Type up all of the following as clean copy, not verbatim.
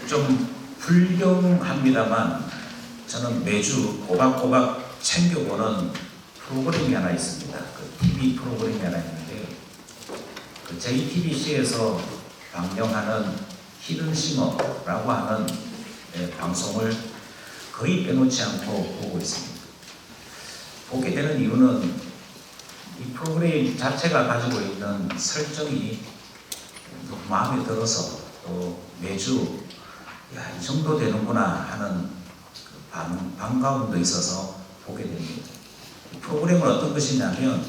좀 불경합니다만 저는 매주 꼬박꼬박 챙겨보는 프로그램이 하나 있습니다. 그 TV 프로그램이 하나 있는데 그 JTBC에서 방영하는 히든싱어라고 하는 방송을 거의 빼놓지 않고 보고 있습니다. 보게 되는 이유는 이 프로그램 자체가 가지고 있는 설정이 마음에 들어서 또 매주 이 정도 되는구나 하는 그 반가움도 있어서 보게 됩니다. 이 프로그램은 어떤 것이냐면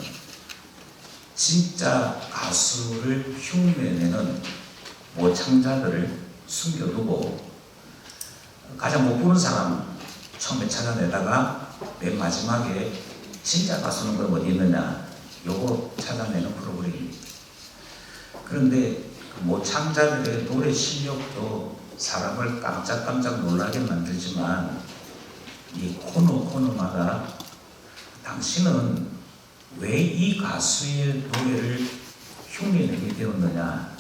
진짜 가수를 흉내내는 모창자들을 숨겨두고 가장 못 부른 사람 처음에 찾아내다가 맨 마지막에 진짜 가수는 그럼 어디 있느냐 요거 찾아내는 프로그램입니다. 그런데 그 모창자들의 노래 실력도 사람을 깜짝깜짝 놀라게 만들지만 이 코너마다 당신은 왜 이 가수의 노래를 흉내내게 되었느냐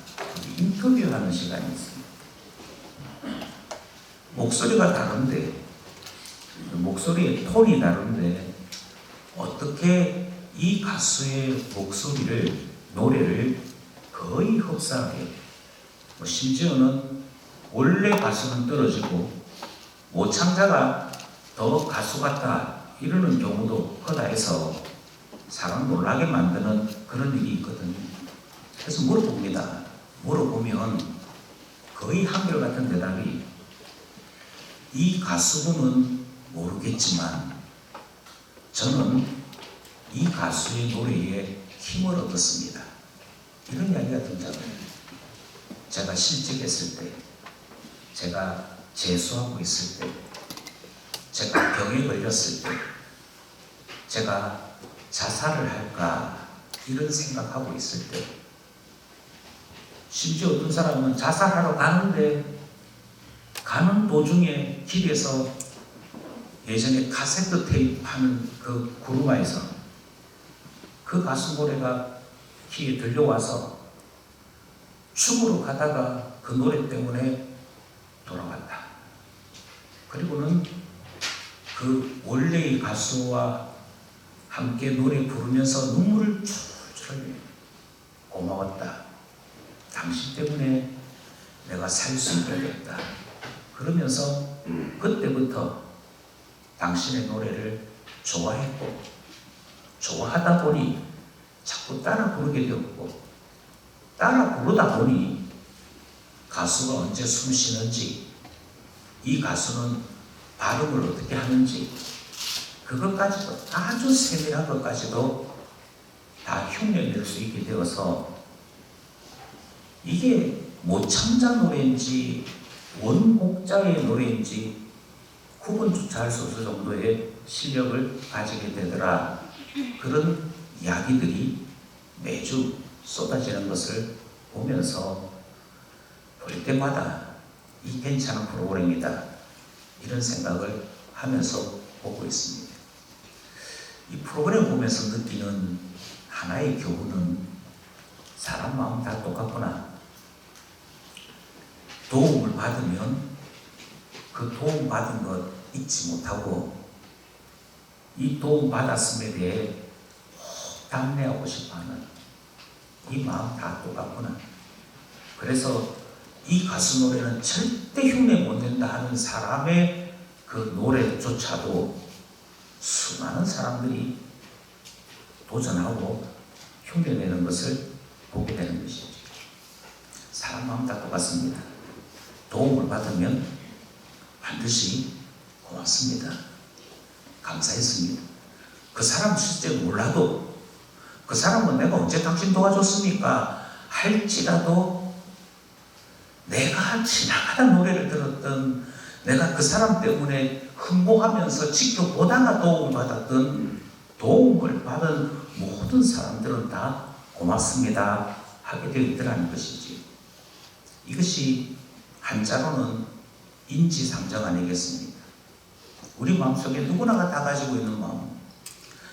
인터뷰하는 시간이 있습니다. 목소리가 다른데 목소리의 톤이 다른데 어떻게 이 가수의 목소리를 노래를 거의 흡사하게 심지어는 원래 가수는 떨어지고 모창자가 더 가수 같다 이러는 경우도 허다해서 사람 놀라게 만드는 그런 일이 있거든요. 그래서 물어봅니다. 물어보면 거의 한결같은 대답이 이 가수분은 모르겠지만 저는 이 가수의 노래에 힘을 얻었습니다. 이런 이야기가 등장해요. 제가 실직했을 때, 제가 재수하고 있을 때, 제가 병에 걸렸을 때, 제가 자살을 할까 이런 생각하고 있을 때, 심지어 어떤 사람은 자살하러 가는데 가는 도중에 길에서 예전에 카세트 테이프 하는 그 구루마에서 그 가수 노래가 귀에 들려와서 죽으러 가다가 그 노래 때문에 돌아갔다. 그리고는 그 원래의 가수와 함께 노래 부르면서 눈물을 줄줄 흘려요. 고마웠다. 당신 때문에 내가 살 수 있게 됐다. 그러면서 그때부터 당신의 노래를 좋아했고 좋아하다 보니 자꾸 따라 부르게 되었고 따라 부르다 보니 가수가 언제 숨 쉬는지 이 가수는 발음을 어떻게 하는지 그것까지도 아주 세밀한 것까지도 다 흉내낼 수 있게 되어서 이게 모창자 노래인지 원곡자의 노래인지 구분조차 할 수 없을 정도의 실력을 가지게 되더라. 그런 이야기들이 매주 쏟아지는 것을 보면서 볼 때마다 이 괜찮은 프로그램이다. 이런 생각을 하면서 보고 있습니다. 이 프로그램 보면서 느끼는 하나의 교훈은 사람 마음 다 똑같구나. 도움을 받으면 그 도움 받은 것 잊지 못하고 이 도움 받았음에 대해 담내하고 싶어하는 이 마음 다 똑같구나. 그래서 이 가수 노래는 절대 흉내 못 낸다 하는 사람의 그 노래조차도 수많은 사람들이 도전하고 흉내내는 것을 보게 되는 것이죠. 사람 마음 다 똑같습니다. 도움을 받으면 반드시 고맙습니다. 감사했습니다. 그 사람 실제 몰라도 그 사람은 내가 언제 당신 도와줬습니까? 할지라도 내가 지나가다 노래를 들었던 내가 그 사람 때문에 흥분하면서 지켜보다가 도움을 받았던 도움을 받은 모든 사람들은 다 고맙습니다 하게 되어 있더라는 것이지. 이것이 한자로는 인지상정 아니겠습니까? 우리 마음속에 누구나가 다 가지고 있는 마음,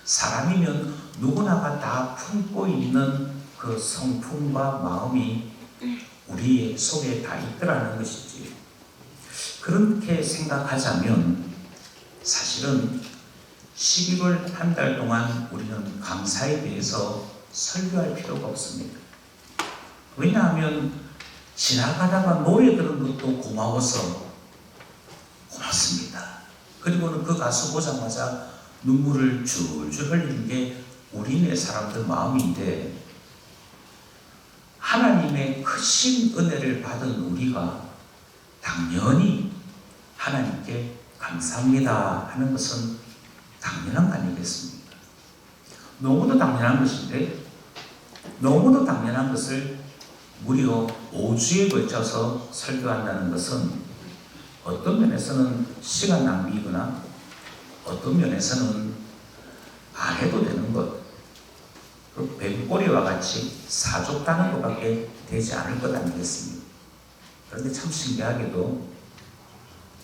사람이면 누구나가 다 품고 있는 그 성품과 마음이 우리 속에 다 있더라는 것이지. 그렇게 생각하자면 사실은 12월 한 달 동안 우리는 감사에 대해서 설교할 필요가 없습니다. 왜냐하면 지나가다가 노래 들은 것도 고마워서 고맙습니다. 그리고는 그 가수 보자마자 눈물을 줄줄 흘리는 게 우리네 사람들 마음인데, 하나님의 크신 은혜를 받은 우리가 당연히 하나님께 감사합니다 하는 것은 당연한 거 아니겠습니까? 너무도 당연한 것인데, 너무도 당연한 것을 무려 5주에 걸쳐서 설교한다는 것은 어떤 면에서는 시간 낭비이거나 어떤 면에서는 안 해도 되는 것, 그 뱀꼬리와 같이 사족다는 것밖에 되지 않을 것 아니겠습니까? 그런데 참 신기하게도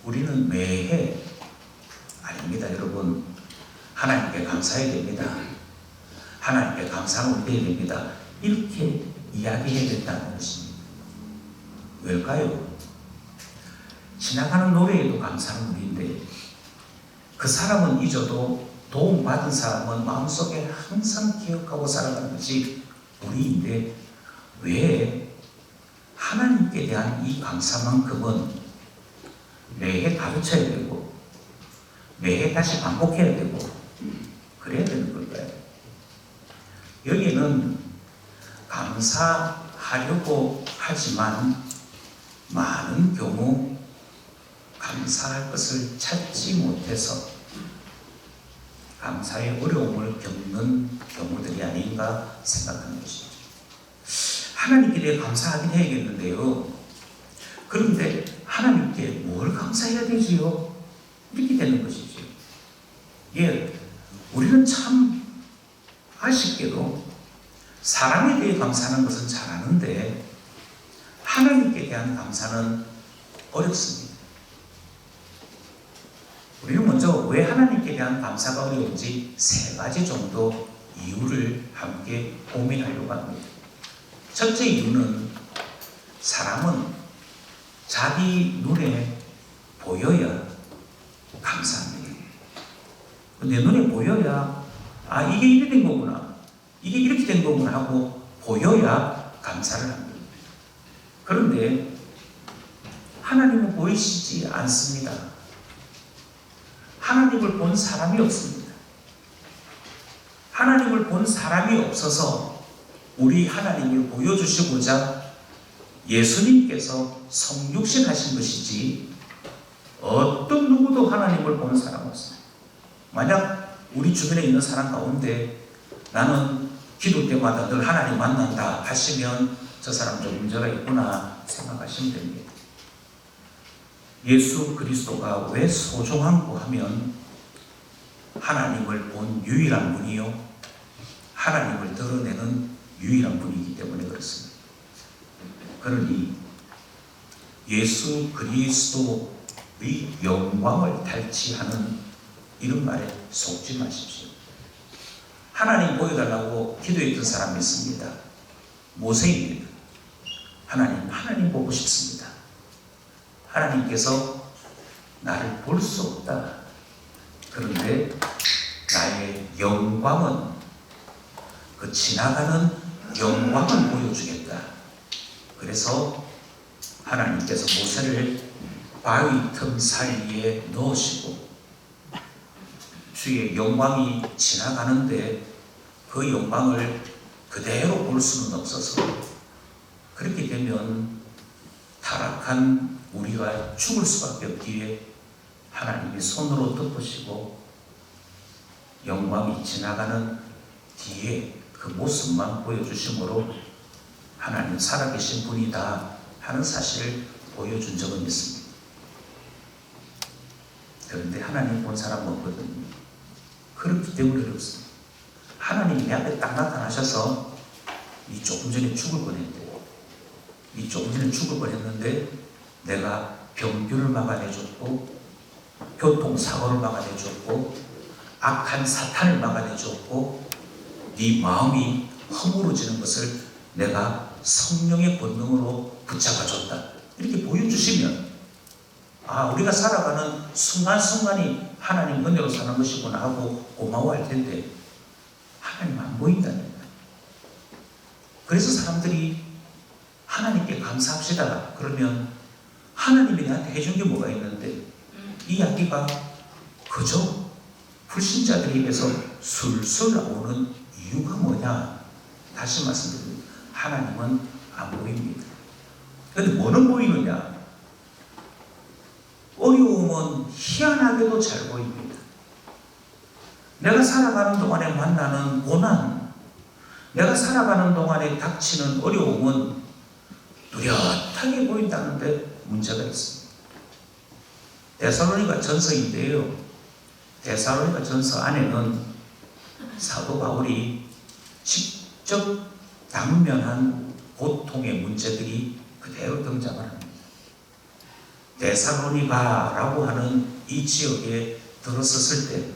우리는 매해, 아닙니다 여러분, 하나님께 감사해야 됩니다, 하나님께 감사하는 우리 해야 됩니다, 이렇게 이야기해야 된다는 것입니다. 왜일까요? 지나가는 노래에도 감사하는 우리인데, 그 사람은 잊어도 도움받은 사람은 마음속에 항상 기억하고 살아가는 것이 우리인데, 왜 하나님께 대한 이 감사만큼은 매해 가르쳐야 되고 매해 다시 반복해야 되고 그래야 되는 걸까요? 여기는 감사하려고 하지만 많은 경우 감사할 것을 찾지 못해서 감사의 어려움을 겪는 경우들이 아닌가 생각하는 것이죠. 하나님께 대해 감사하긴 해야겠는데요, 그런데 하나님께 뭘 감사해야 되지요? 이렇게 되는 것이죠. 예, 우리는 참 아쉽게도 사람에 대해 감사하는 것은 잘하는데 하나님께 대한 감사는 어렵습니다. 우리는 먼저 왜 하나님께 대한 감사가 어려운지 3가지 정도 이유를 함께 고민하려고 합니다. 첫째 이유는, 사람은 자기 눈에 보여야 감사합니다. 내 눈에 보여야, 아, 이게 이렇게 된 거구나, 이게 이렇게 된 거구나 하고 보여야 감사를 합니다. 그런데 하나님은 보이시지 않습니다. 하나님을 본 사람이 없습니다. 하나님을 본 사람이 없어서 우리 하나님을 보여주시고자 예수님께서 성육신 하신 것이지, 어떤 누구도 하나님을 본 사람 없습니다. 만약 우리 주변에 있는 사람 가운데 나는 기도 때마다 늘 하나님 만난다 하시면 저 사람 좀 문제가 있구나 생각하시면 됩니다. 예수 그리스도가 왜 소중한고 하면 하나님을 본 유일한 분이요, 하나님을 드러내는 유일한 분이기 때문에 그렇습니다. 그러니 예수 그리스도의 영광을 탈취하는 이런 말에 속지 마십시오. 하나님 보여달라고 기도했던 사람이 있습니다. 모세입니다. 하나님 보고 싶습니다. 하나님께서 나를 볼 수 없다. 그런데 나의 영광은, 그 지나가는 영광을 보여주겠다. 그래서 하나님께서 모세를 바위 틈 사이에 넣으시고 주의 영광이 지나가는데 그 영광을 그대로 볼 수는 없어서, 그렇게 되면 타락한 우리가 죽을 수밖에 없기에 하나님이 손으로 덮으시고 영광이 지나가는 뒤에 그 모습만 보여주심으로 하나님 살아계신 분이다 하는 사실을 보여준 적은 있습니다. 그런데 하나님 본 사람은 없거든요. 그렇기 때문에 그렇습니다. 하나님이 내 앞에 딱 나타나셔서 이 조금 전에 죽을 뻔했대요. 이 조금 전에 죽을 뻔했는데 내가 병균을 막아내줬고 교통사고를 막아내줬고 악한 사탄을 막아내줬고 네 마음이 허물어지는 것을 내가 성령의 권능으로 붙잡아줬다. 이렇게 보여주시면, 아, 우리가 살아가는 순간순간이 하나님 은혜로 사는 것이구나 하고 고마워할 텐데 하나님 안 보인다니까. 그래서 사람들이 하나님께 감사합시다 그러면 하나님이 나한테 해준 게 뭐가 있는데 이 이야기가 그저 불신자들 입에서 술술 나오는 이유가 뭐냐. 다시 말씀드립니다. 하나님은 안 보입니다. 그런데 뭐는 보이느냐. 어려움은 희한하게도 잘 보입니다. 내가 살아가는 동안에 만나는 고난, 내가 살아가는 동안에 닥치는 어려움은 뚜렷하게 보인다는데 문제가 있습니다. 데살로니가 전서인데요. 데살로니가 전서 안에는 사도 바울이 직접 당면한 고통의 문제들이 그대로 등장을 합니다. 데살로니가라고 하는 이 지역에 들어섰을 때,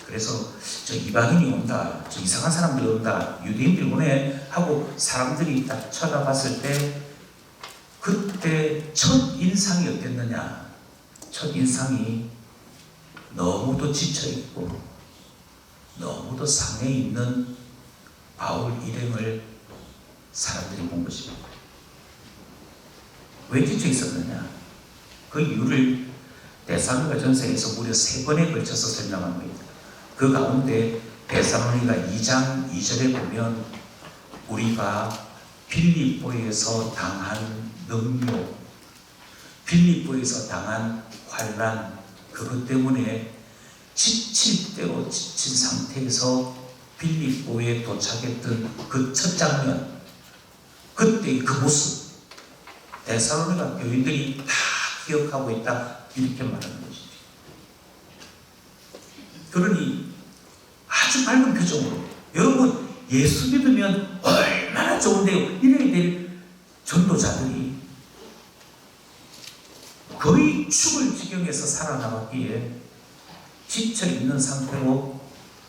그래서 저 이방인이 온다, 저 이상한 사람들이 온다, 유대인들이 오네 하고 사람들이 딱 쳐다봤을 때 그때 첫 인상이 어땠느냐. 첫 인상이 너무도 지쳐있고 너무도 상해 있는 바울 일행을 사람들이 본 것입니다. 왜 지쳐 있었느냐. 그 이유를 데살로니가 전서에서 무려 3번에 걸쳐서 설명합니다. 그 가운데 데살로니가 2장 2절에 보면 우리가 빌립보에서 당한 능욕, 빌립보에서 당한 환난, 그것 때문에 지칠 대로 지친 상태에서 빌립보에 도착했던 그 첫 장면, 그때의 그 모습, 데살로니가 교인들이 다 기억하고 있다, 이렇게 말하는 것이죠. 그러니 아주 밝은 표정으로, 여러분 예수 믿으면 얼마나 좋은데요, 이래야 될 전도자들이 거의 죽을 지경에서 살아남았기에 지쳐있는 상태로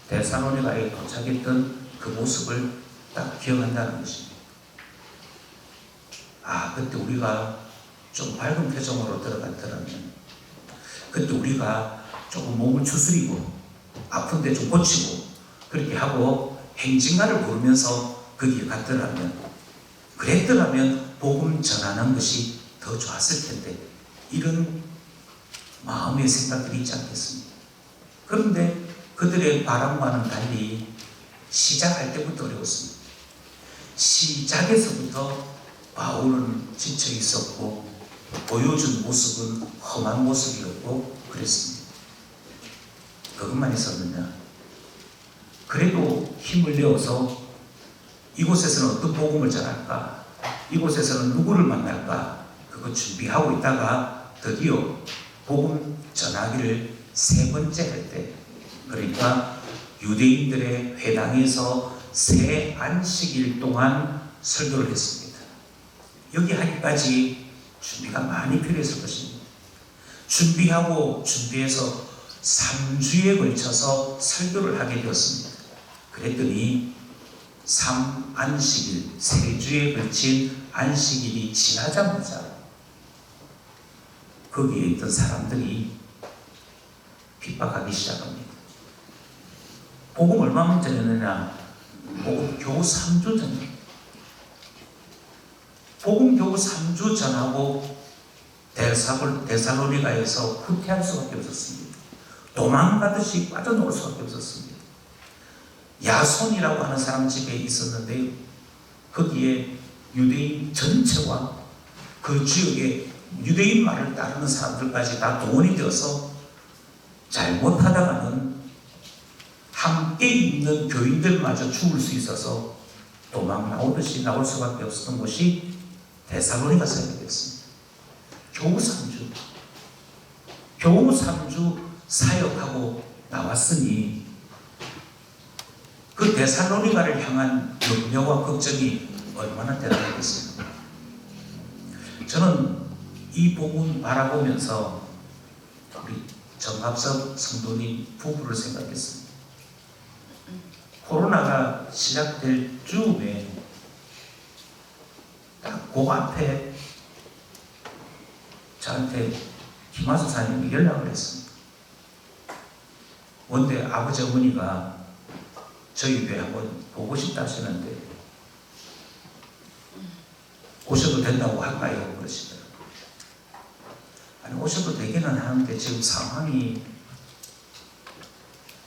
데살로니가에 도착했던 그 모습을 딱 기억한다는 것입니다. 그때 우리가 좀 밝은 표정으로 들어갔더라면, 그때 우리가 조금 몸을 추스리고 아픈데 좀 고치고 그렇게 하고 행진가를 부르면서 거기에 갔더라면, 그랬더라면 복음 전하는 것이 더 좋았을 텐데, 이런 마음의 생각들이 있지 않겠습니까? 그런데 그들의 바람과는 달리 시작할 때부터 어려웠습니다. 시작에서부터 바울은 지쳐 있었고 보여준 모습은 험한 모습이었고 그랬습니다. 그것만 있었느냐? 그래도 힘을 내어서 이곳에서는 어떤 복음을 전할까? 이곳에서는 누구를 만날까? 그거 준비하고 있다가 드디어 복음 전하기를 3번째 할 때, 그러니까 유대인들의 회당에서 새 안식일 동안 설교를 했습니다. 여기 하기까지 준비가 많이 필요했을 것입니다. 준비해서 3주에 걸쳐서 설교를 하게 되었습니다. 그랬더니 3안식일, 3주에 걸친 안식일이 지나자마자 거기에 있던 사람들이 핍박하기 시작합니다. 복음 얼마나 전했느냐? 복음 겨우 3주 전입니다. 복음 겨우 3주 전하고 데살로니가에서 후퇴할 수밖에 없었습니다. 도망가듯이 빠져나올 수밖에 없었습니다. 야손이라고 하는 사람 집에 있었는데 거기에 유대인 전체와 그 지역의 유대인 말을 따르는 사람들까지 다 동원이 되어서 잘못하다가는 함께 있는 교인들마저 죽을 수 있어서 도망 나오듯이 나올 수밖에 없었던 곳이 데살로니가 사역이었습니다. 겨우 3주 사역하고 나왔으니 그 데살로니가를 향한 염려와 걱정이 얼마나 대단하겠습니까? 저는 이 복음 바라보면서 우리 정갑석 성도님 부부를 생각했습니다. 코로나가 시작될 즈음에 딱 그 앞에 저한테 김하수 사님이 연락을 했습니다. 원래 아버지 어머니가 저희 교회 한번 보고 싶다 하시는데 오셔도 된다고 할까요? 그러시더라고요. 아니, 오셔도 되기는 하는데 지금 상황이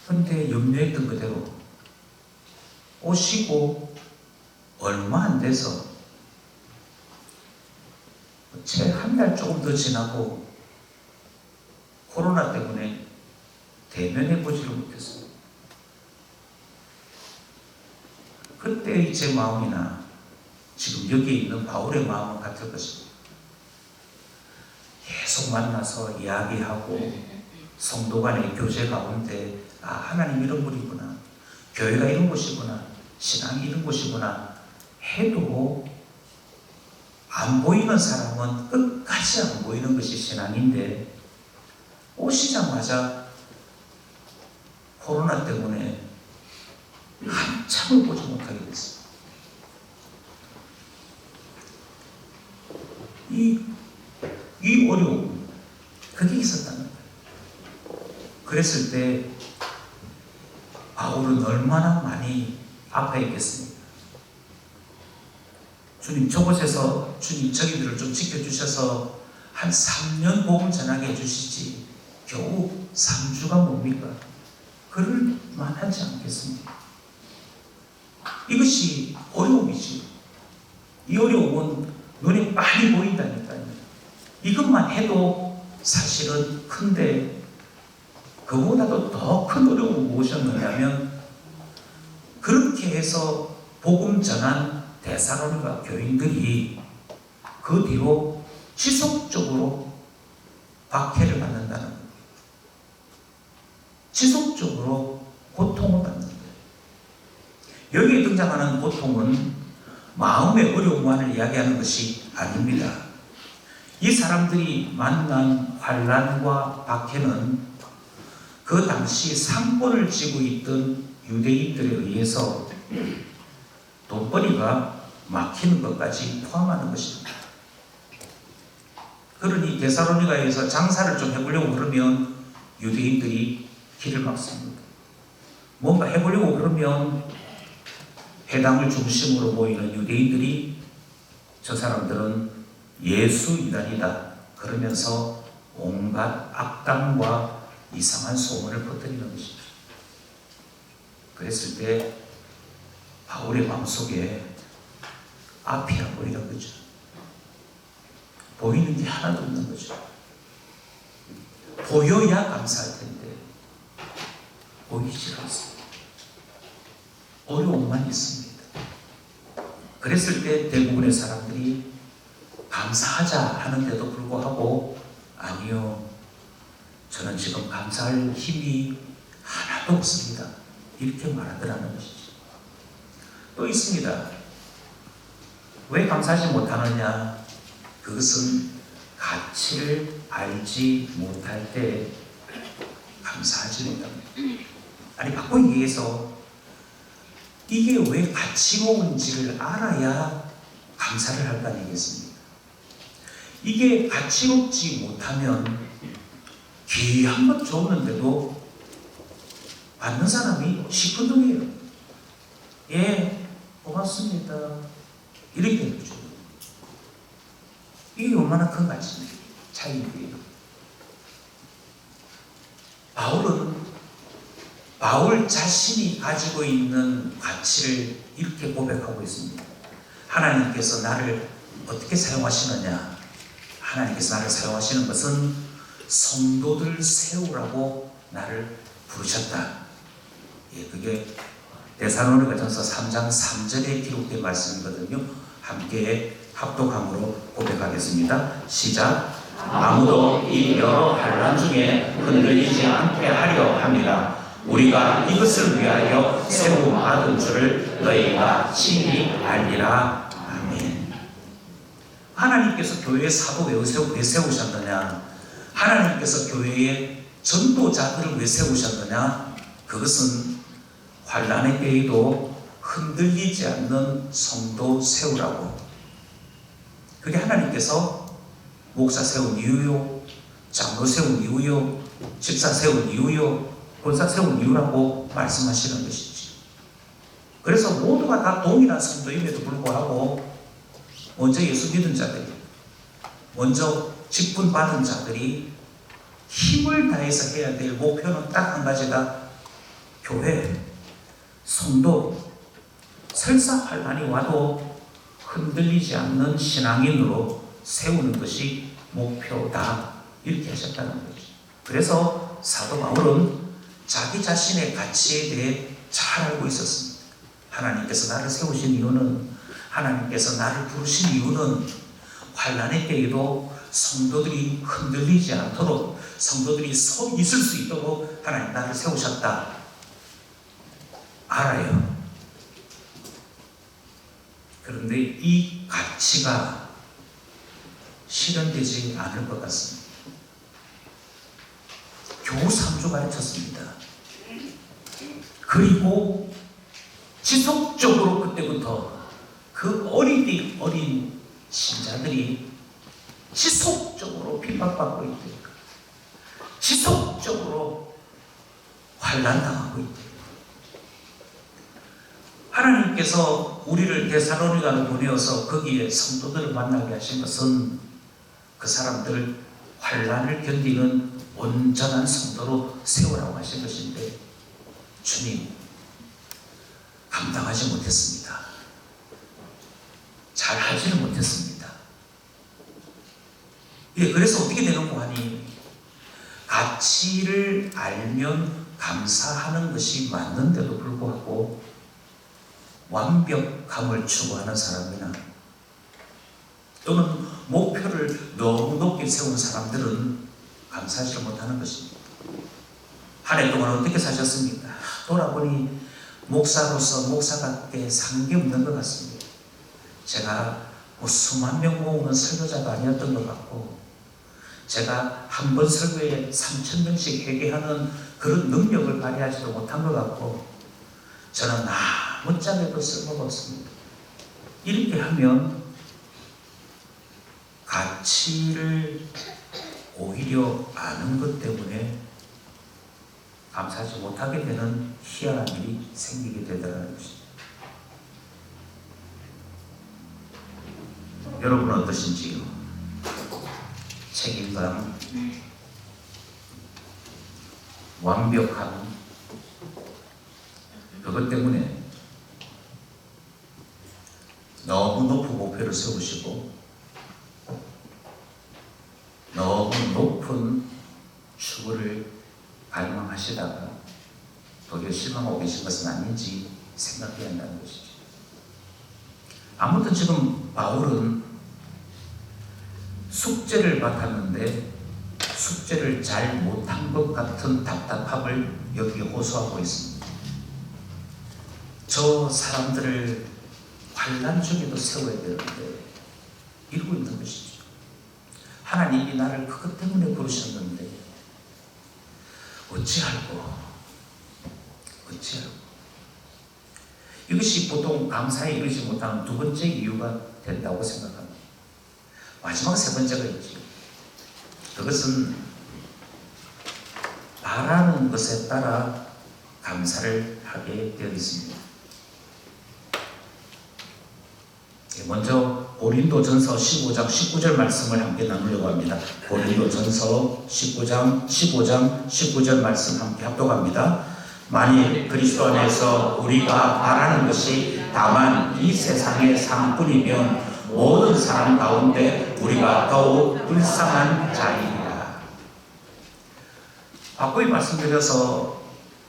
근데 염려했던 그대로 오시고 얼마 안 돼서 채 한 달 조금 더 지나고 코로나 때문에 대면해 보지를 못했어요. 그때의 제 마음이나 지금 여기에 있는 바울의 마음은 같을 것입니다. 계속 만나서 이야기하고 성도 간의 교제 가운데 하나님 이런 분이구나, 교회가 이런 곳이구나, 신앙이 이런 곳이구나 해도 안 보이는 사람은 끝까지 안 보이는 것이 신앙인데 오시자마자 코로나 때문에 한참을 보지 못하게 됐어요. 이 어려움, 그게 있었다는 거예요. 그랬을 때 바울은 얼마나 많이 아파했겠습니까? 주님, 저곳에서 주님 저희들을 좀 지켜주셔서 한 3년 복음 전하게 해주시지 겨우 3주가 뭡니까? 그럴 만하지 않겠습니까? 이것이 어려움이지. 이 어려움은 눈에 많이 보인다니까요. 이것만 해도 사실은 큰데 그보다도 더 큰 어려움은 무엇이었느냐면 그렇게 해서 복음 전한 데살로니가 교인들이 그 뒤로 지속적으로 박해를 받는다는 거예요. 지속적으로 고통을 받는 거예요. 여기에 등장하는 고통은 마음의 어려움만을 이야기하는 것이 아닙니다. 이 사람들이 만난 환난과 박해는 그 당시 상권을 쥐고 있던 유대인들에 의해서 돈벌이가 막히는 것까지 포함하는 것입니다. 그러니 데살로니가에서 장사를 좀 해보려고 그러면 유대인들이 길을 막습니다. 뭔가 해보려고 그러면 회당을 중심으로 모이는 유대인들이 저 사람들은 예수 이단이다 그러면서 온갖 악담과 이상한 소문을 퍼뜨리는 것입니다. 그랬을 때 바울의 마음속에 앞이 안 보이는 거죠. 보이는 게 하나도 없는 거죠. 보여야 감사할 텐데 보이지 않습니다. 어려움만 있습니다. 그랬을 때 대부분의 사람들이 감사하자 하는데도 불구하고 아니요, 저는 지금 감사할 힘이 하나도 없습니다, 이렇게 말하더라는 것이죠. 또 있습니다. 왜 감사하지 못하느냐? 그것은 가치를 알지 못할 때 감사하지 못합니다. 아니, 바꿔 얘기해서 이게 왜 가치로운지를 알아야 감사를 할 거 아니겠습니까? 이게 가치롭지 못하면 귀한 것 줬는데도 받는 사람이 시큰둥해요. 예, 고맙습니다, 이렇게 해주죠. 이게 얼마나 큰 차이인데요. 바울 자신이 가지고 있는 가치를 이렇게 고백하고 있습니다. 하나님께서 나를 어떻게 사용하시느냐? 하나님께서 나를 사용하시는 것은 성도들 세우라고 나를 부르셨다. 예, 그게 데살로니가전서 3장 3절에 기록된 말씀이거든요. 함께 합독함으로 고백하겠습니다. 시작. 아무도 이 여러 환난 중에 흔들리지 않게 하려 합니다. 우리가 이것을 위하여 세움 받은 줄을 너희가 친히 알리라. 아멘. 하나님께서 교회의 사도 왜 세우셨느냐? 하나님께서 교회의 전도자들을 왜 세우셨느냐? 그것은 환난의 때에도 흔들리지 않는 성도 세우라고. 그게 하나님께서 목사 세운 이유요, 장로 세운 이유요, 집사 세운 이유요, 권사 세운 이유라고 말씀하시는 것이지. 그래서 모두가 다 동일한 성도임에도 불구하고 먼저 예수 믿은 자들이, 먼저 직분 받은 자들이 힘을 다해서 해야 될 목표는 딱 한 가지다. 교회, 성도, 설사 환난이 와도 흔들리지 않는 신앙인으로 세우는 것이 목표다. 이렇게 하셨다는 거죠. 그래서 사도 바울은 자기 자신의 가치에 대해 잘 알고 있었습니다. 하나님께서 나를 세우신 이유는, 하나님께서 나를 부르신 이유는 환난의 때에도 성도들이 흔들리지 않도록, 성도들이 서 있을 수 있도록 하나님 나를 세우셨다. 알아요. 그런데 이 가치가 실현되지 않을 것 같습니다. 겨우 3주 가르쳤습니다. 그리고 지속적으로 그때부터 그 어린 신자들이 지속적으로 핍박받고 있대요. 지속적으로 환난당하고 있대요. 하나님께서 우리를 데살로니가로 보내어서 거기에 성도들을 만나게 하신 것은 그 사람들을 환난을 견디는 온전한 성도로 세우라고 하신 것인데, 주님 감당하지 못했습니다. 잘 하지는 못했습니다. 예, 그래서 어떻게 되는고 하니, 가치를 알면 감사하는 것이 맞는데도 불구하고 완벽함을 추구하는 사람이나 또는 목표를 너무 높게 세운 사람들은 감사하지 못하는 것입니다. 한 해 동안 어떻게 사셨습니까? 돌아보니 목사로서 목사답게 산 게 없는 것 같습니다. 제가 수만 명 모으는 설교자가 아니었던 것 같고, 제가 한 번 설교에 3,000명씩 회개하는 그런 능력을 발휘하지도 못한 것 같고, 저는 아무짝에도 쓸모가 없습니다. 이렇게 하면 가치를 오히려 아는 것 때문에 감사하지 못하게 되는 희한한 일이 생기게 되더라는 것입니다. 여러분은 어떠신지요? 책임감, 완벽함, 그것 때문에 너무 높은 목표를 세우시고 너무 높은 추구를 갈망하시다가 도리어 실망하고 계신 것은 아닌지 생각해야 한다는 것이죠. 아무튼 지금 바울은 숙제를 맡았는데 숙제를 잘 못한 것 같은 답답함을 여기에 호소하고 있습니다. 저 사람들을 환난 중에도 세워야 되는데 이러고 있는 것이죠. 하나님이 나를 그것 때문에 부르셨는데 어찌할꼬. 이것이 보통 감사에 이르지 못하는 두 번째 이유가 된다고 생각합니다. 마지막 세 번째가 있지. 그것은 바라는 것에 따라 감사를 하게 되어 있습니다. 먼저 고린도전서 15장 19절 말씀을 함께 나누려고 합니다. 고린도전서 15장 19절 말씀 함께 합독합니다. 만일 그리스도 안에서 우리가 바라는 것이 다만 이 세상의 상뿐이면 모든 사람 가운데 우리가 더욱 불쌍한 자이니라. 바꾸이 말씀드려서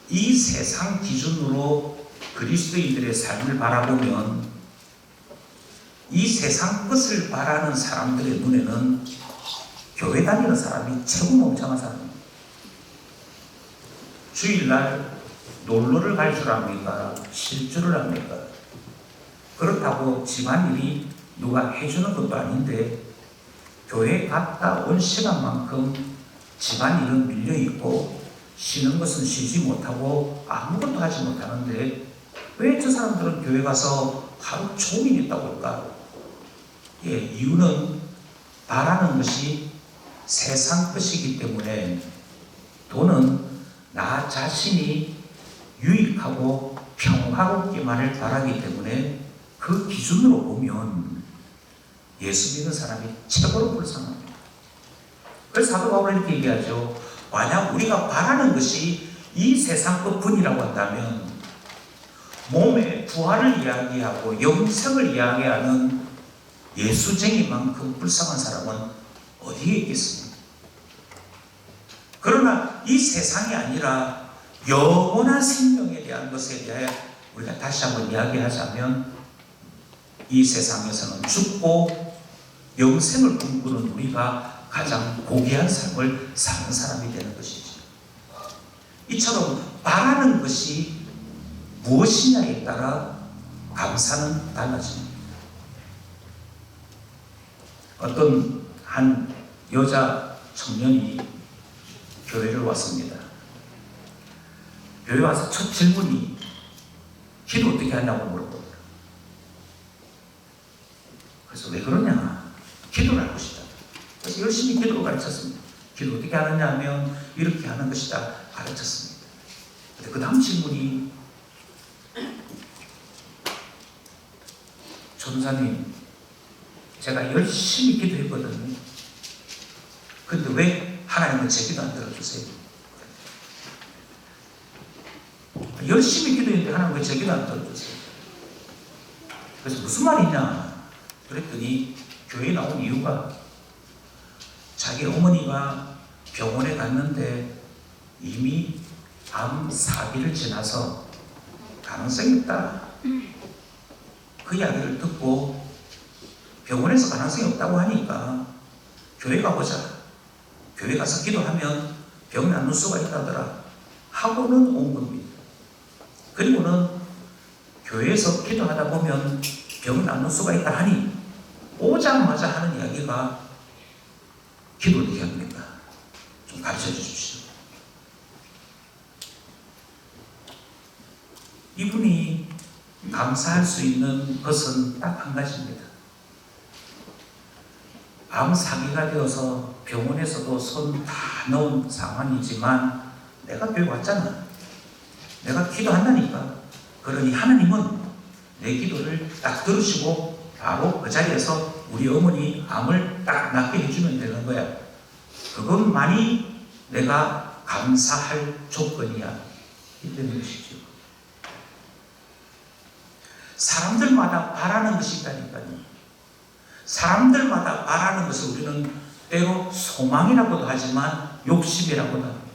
이 세상 기준으로 그리스도인들의 삶을 바라보면 이 세상 것을 바라는 사람들의 눈에는 교회 다니는 사람이 최고 멍청한 사람입니다. 주일날 놀러를 갈 줄 압니까? 쉴 줄을 압니까? 그렇다고 집안일이 누가 해주는 것도 아닌데 교회 갔다 온 시간만큼 집안일은 밀려있고 쉬는 것은 쉬지 못하고 아무것도 하지 못하는데 왜 저 사람들은 교회 가서 하루 종일 있다고 할까? 예, 이유는 바라는 것이 세상 것이기 때문에, 또는 나 자신이 유익하고 평화롭기만을 바라기 때문에 그 기준으로 보면 예수 믿는 사람이 최고로 불쌍합니다. 그래서 사도 바울은 이렇게 얘기하죠. 만약 우리가 바라는 것이 이 세상 것뿐이라고 한다면 몸의 부활을 이야기하고 영생을 이야기하는 예수쟁이만큼 불쌍한 사람은 어디에 있겠습니까? 그러나 이 세상이 아니라 영원한 생명에 대한 것에 대해 우리가 다시 한번 이야기하자면, 이 세상에서는 죽고 영생을 꿈꾸는 우리가 가장 고귀한 삶을 사는 사람이 되는 것이죠. 이처럼 바라는 것이 무엇이냐에 따라 감사는 달라집니다. 어떤 한 여자 청년이 교회를 왔습니다. 교회 와서 첫 질문이 기도 어떻게 하냐고 물어보더라고요. 그래서 왜 그러냐? 기도를 하고 싶다. 그래서 열심히 기도를 가르쳤습니다. 기도 어떻게 하느냐 하면 이렇게 하는 것이다 가르쳤습니다. 근데 그 다음 질문이, 전사님, 제가 열심히 기도했거든요. 근데 왜 하나님은 제 기도 안 들어주세요? 열심히 기도했는데 하나님 왜 제 기도 안 들어주세요? 그래서 무슨 말이냐? 그랬더니 교회에 나온 이유가, 자기 어머니가 병원에 갔는데 이미 암 4기를 지나서 가능성이 없다. 그 이야기를 듣고 병원에서 가능성이 없다고 하니까 교회 가보자. 교회 가서 기도하면 병 낫는 수가 있다더라 하고는 온 겁니다. 그리고는 교회에서 기도하다 보면 병 낫는 수가 있다 하니 오자마자 하는 이야기가, 기도 어떻게 합니까? 좀 가르쳐 주십시오. 이분이 감사할 수 있는 것은 딱 한 가지입니다. 암 4기가 되어서 병원에서도 손 다 넣은 상황이지만 내가 교회 왔잖아. 내가 기도한다니까. 그러니 하나님은 내 기도를 딱 들으시고 바로 그 자리에서 우리 어머니 암을 딱 낫게 해주면 되는 거야. 그것만이 내가 감사할 조건이야. 이런 것이죠. 사람들마다 바라는 것이 있다니까요. 사람들마다 바라는 것을 우리는 때로 소망이라고도 하지만 욕심이라고도 합니다.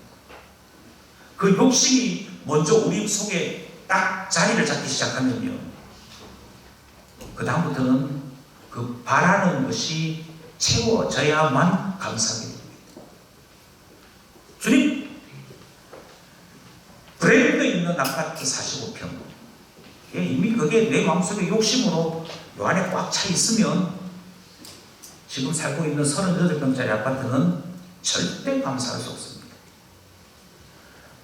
그 욕심이 먼저 우리 속에 딱 자리를 잡기 시작하면요, 그 다음부터는 그 바라는 것이 채워져야만 감사하게 됩니다. 주님, 브랜드 있는 아파트 45평, 이미 그게 내 마음속에 욕심으로 요 안에 꽉 차 있으면 지금 살고 있는 38평짜리 아파트는 절대 감사할 수 없습니다.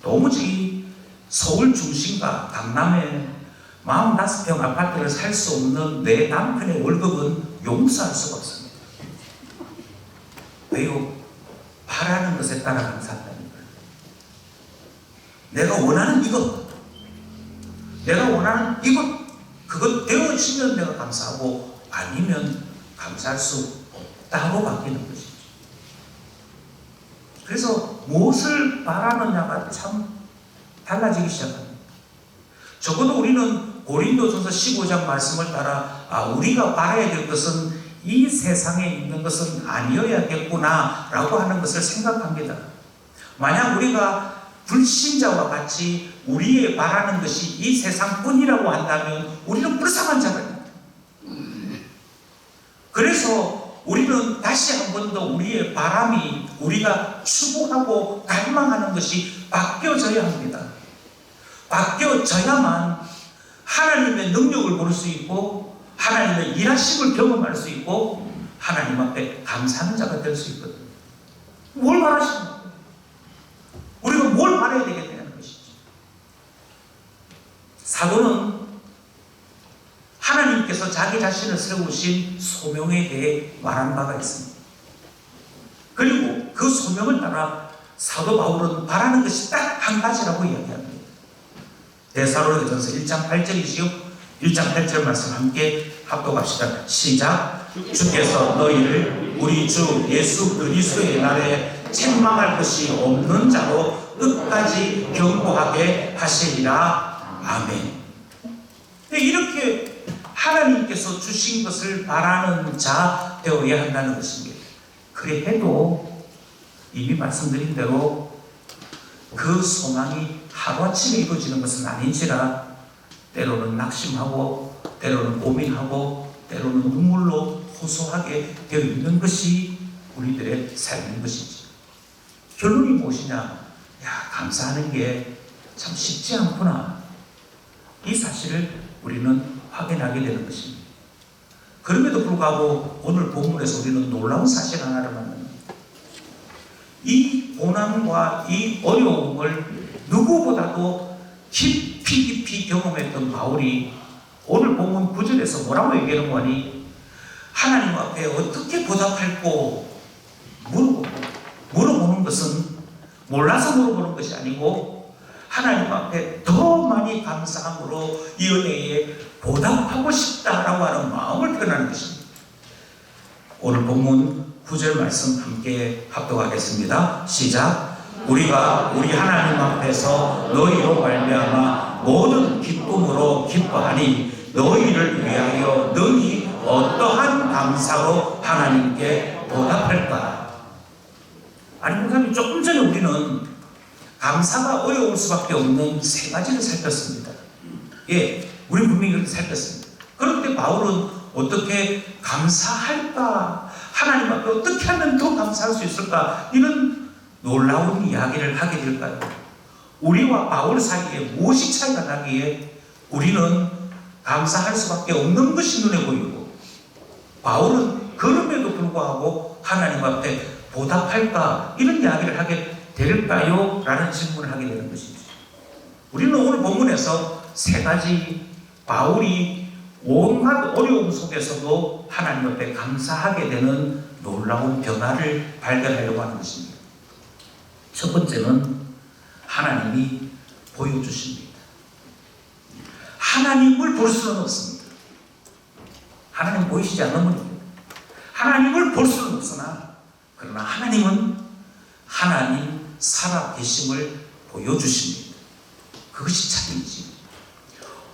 도무지 서울 중심과 강남에 45평 아파트를 살 수 없는 내 남편의 월급은 용서할 수가 없습니다. 왜요? 바라는 것에 따라 감사한다는 거예요. 내가 원하는 이것, 내가 원하는 이것, 그것 되어지면 내가 감사하고 아니면 감사할 수 없다고 바뀌는 것이죠. 그래서 무엇을 바라느냐가 참 달라지기 시작합니다. 적어도 우리는 고린도전서 15장 말씀을 따라 우리가 바라야 될 것은 이 세상에 있는 것은 아니어야겠구나 라고 하는 것을 생각합니다. 만약 우리가 불신자와 같이 우리의 바라는 것이 이 세상뿐이라고 한다면 우리는 불쌍한 자입니다. 그래서 우리는 다시 한 번 더 우리의 바람이, 우리가 추구하고 갈망하는 것이 바뀌어져야 합니다. 바뀌어져야만 하나님의 능력을 볼 수 있고 하나님의 일하심을 경험할 수 있고 하나님 앞에 감사하는 자가 될 수 있거든요. 뭘 바라십니까? 우리가 뭘 바라야 되겠다는 것이죠. 사도는 하나님께서 자기 자신을 세우신 소명에 대해 말한 바가 있습니다. 그리고 그 소명을 따라 사도 바울은 바라는 것이 딱 한 가지라고 이야기합니다. 데살로니가전서 1장 8절이지요. 1장 8절 말씀 함께 합독합시다. 시작. 주께서 너희를 우리 주 예수 그리스도의 날에 책망할 것이 없는 자로 끝까지 경고하게 하시리라. 아멘. 이렇게 하나님께서 주신 것을 바라는 자 되어야 한다는 것입니다. 그래 해도 이미 말씀드린 대로 그 소망이 하루아침에 이루어지는 것은 아닌지라 때로는 낙심하고 때로는 고민하고 때로는 눈물로 호소하게 되어 있는 것이 우리들의 삶인 것이지. 결론이 무엇이냐? 야, 감사하는 게 참 쉽지 않구나. 이 사실을 우리는 확인하게 되는 것입니다. 그럼에도 불구하고 오늘 본문에서 우리는 놀라운 사실 하나를 만납니다. 이 고난과 이 어려움을 누구보다도 깊이 경험했던 바울이 오늘 본문 9절에서 뭐라고 얘기하는 거니? 하나님 앞에 어떻게 보답할고 물어보는 것은 몰라서 물어보는 것이 아니고 하나님 앞에 더 많이 감사함으로 이 은혜에 보답하고 싶다라고 하는 마음을 표현하는 것입니다. 오늘 본문 9절 말씀 함께 합독하겠습니다. 시작. 우리가 우리 하나님 앞에서 너희로 말미암아 모든 기쁨으로 기뻐하니 너희를 위하여 너희 어떠한 감사로 하나님께 보답할까? 아니, 목사님, 조금 전에 우리는 감사가 어려울 수밖에 없는 세 가지를 살폈습니다. 예, 우리 분명히 그렇게 살폈습니다. 그런데 바울은 어떻게 감사할까? 하나님 앞에 어떻게 하면 더 감사할 수 있을까? 이런 놀라운 이야기를 하게 될까요? 우리와 바울 사이에 무엇이 차이가 나기에 우리는 감사할 수밖에 없는 것이 눈에 보이고 바울은 그럼에도 불구하고 하나님 앞에 보답할까? 이런 이야기를 하게 될까요? 라는 질문을 하게 되는 것이죠. 우리는 오늘 본문에서 세 가지 바울이 온갖 어려움 속에서도 하나님 앞에 감사하게 되는 놀라운 변화를 발견하려고 하는 것입니다. 첫 번째는 하나님이 보여주십니다. 하나님을 볼 수는 없습니다. 하나님 보이시지 않으면 하나님을 볼 수는 없으나 그러나 하나님은 하나님 살아계심을 보여주십니다. 그것이 차이지.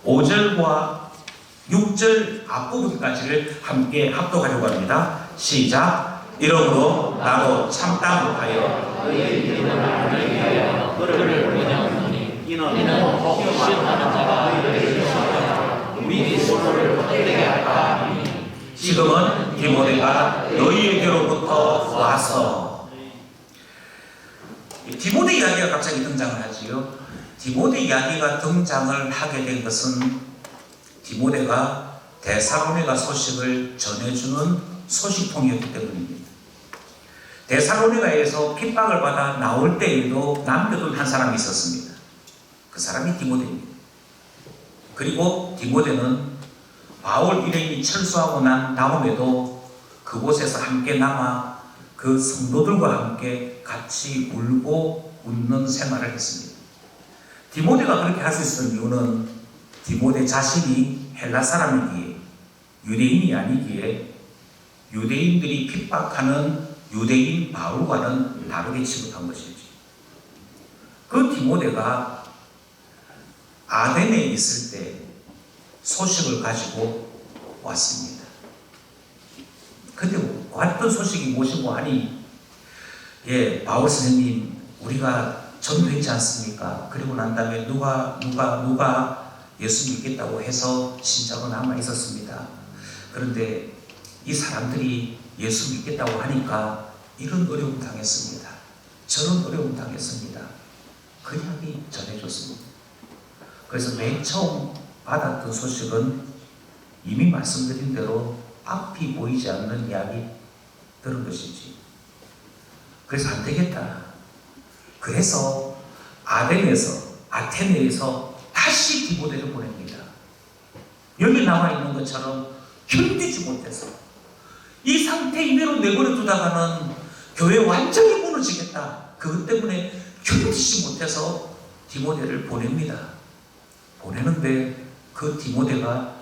5절과 6절 앞부분까지를 함께 합독하려고 합니다. 시작. 이러므로 나도 참다 못하여 그의 이름을 알기 위하여 그를 보내었노니 이는 시험하는 자가 너희를 시험하여 우리 스스로를 헛되게 할까 하니 지금은 디모데가 너희에게로부터 와서. 디모데 이야기가 갑자기 등장을 하지요. 디모데 이야기가 등장을 하게 된 것은 디모데가 데살로니가 소식을 전해주는 소식통이었기 때문입니다. 데살로니가에서 핍박을 받아 나올 때에도 남겨둔 한 사람이 있었습니다. 그 사람이 디모데입니다. 그리고 디모데는 바울 일행이 철수하고 난 다음에도 그곳에서 함께 남아 그 성도들과 함께 같이 울고 웃는 생활을 했습니다. 디모데가 그렇게 할 수 있었던 이유는 디모데 자신이 헬라 사람이기에 유대인이 아니기에 유대인들이 핍박하는 유대인 바울과는 다르게 취급한 것이지. 그 디모데가 아덴에 있을 때 소식을 가지고 왔습니다. 근데 왔던 소식이 무엇이고 하니, 예, 바울 선생님, 우리가 전도했지 않습니까? 그리고 난 다음에 누가 예수 믿겠다고 해서 신자로 남아 있었습니다. 그런데 이 사람들이 예수 믿겠다고 하니까 이런 어려움 당했습니다. 저런 어려움 당했습니다. 그 이야기 전해줬습니다. 그래서 맨 처음 받았던 소식은 이미 말씀드린 대로 앞이 보이지 않는 이야기 들은 것이지. 그래서 안 되겠다. 그래서 아테네에서 다시 디모데를 보냅니다. 여기 나와 있는 것처럼 견디지 못해서 이 상태 이대로 내버려 두다가는 교회 완전히 무너지겠다. 그것 때문에 견디지 못해서 디모데를 보냅니다. 보내는데 그 디모데가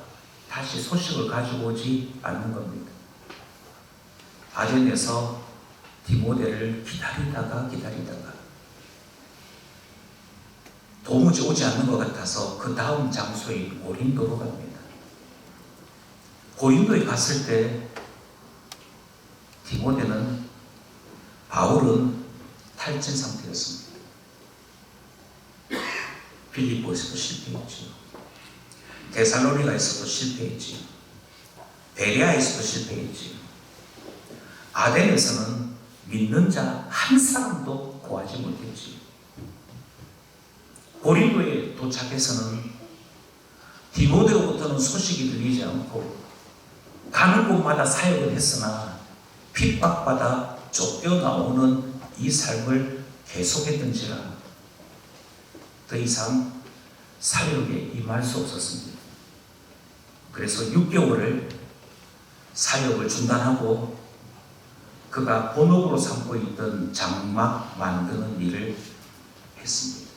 다시 소식을 가지고 오지 않는 겁니다. 아덴에서 디모데를 기다리다가 도무지 오지 않는 것 같아서 그 다음 장소인 고린도로 갑니다. 고린도에 갔을 때 바울은 탈진 상태였습니다. 빌립보에서도 실패했지요. 데살로니가에서도 실패했지요. 베레아에서도 실패했지요. 아덴에서는 믿는 자 한 사람도 구하지 못했지요. 고린도에 도착해서는 디모데로부터는 소식이 들리지 않고 가는 곳마다 사역을 했으나 핍박받아 쫓겨나오는 이 삶을 계속했던지라 더 이상 사역에 임할 수 없었습니다. 그래서 6개월을 사역을 중단하고 그가 본업으로 삼고 있던 장막 만드는 일을 했습니다.